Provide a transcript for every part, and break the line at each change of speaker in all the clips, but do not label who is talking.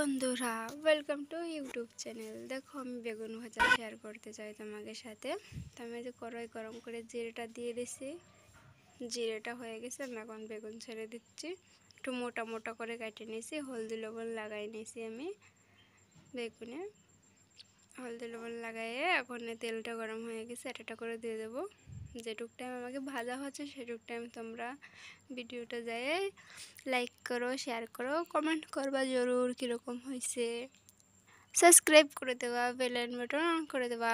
বন্ধুরা, welcome to YouTube channel. দেখো, আমি বেগুন ভাজা শেয়ার করতে চাই তোমাদের সাথে। তো আমি যে কড়াই গরম করে জিরেটা দিয়ে দিছি। জিরেটা হয়ে গেছে, আমি এখন বেগুন ছেড়ে দিচ্ছি। একটু মোটা মোটা করে কেটে নিয়েছি, হলদি লবণ লাগাই নিয়েছি। আমি বেগুনে হলদি লবণ লাগাইয়ে এখন তেলটা গরম হয়ে গেছে, একটা করে দিয়ে দেবো। যেটুক টাইম আমাকে ভাজা হচ্ছে সেটুক টাইম তোমরা ভিডিওটা যায় লাইক করো, শেয়ার করো, কমেন্ট করবা জরুর কীরকম হয়েছে, সাবস্ক্রাইব করে দেওয়া, বেল আইকন বাটন অন করে দেওয়া।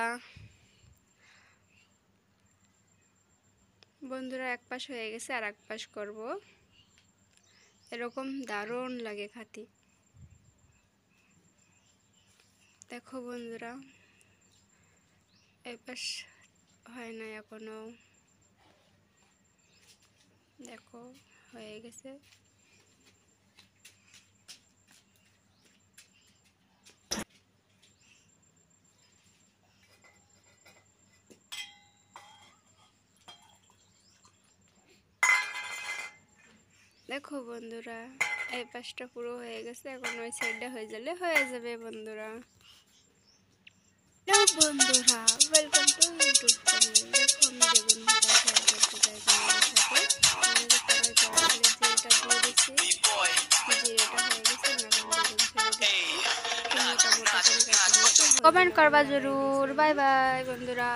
বন্ধুরা, এক পাশ হয়ে গেছে, আর এক পাশ করবো। এরকম দারুণ লাগে খাতি। দেখো বন্ধুরা, এই পাশ হয় না এখনো। দেখো হয়ে গেছে। দেখো বন্ধুরা, এই পাশটা পুরো হয়ে গেছে, এখন ওই সাইডটা হয়ে যাবে বন্ধুরা। হ্যালো বন্ধুরা, ওয়েলকাম টু ইউটিউব চ্যানেল। দেখো, আমি বেগুন ভাজা শেয়ার করতে চাই তোমাদের সাথে। আমি যে কড়াই গরম করে জিরেটা দিয়ে দিচ্ছি। জিরেটা হয়ে গেছে, আমি এখন বেগুন ছেড়ে দিচ্ছি। একটু মোটা মোটা করে কেটে নিচ্ছি। কমেন্ট করবা জরুর। বাই বাই বন্ধুরা।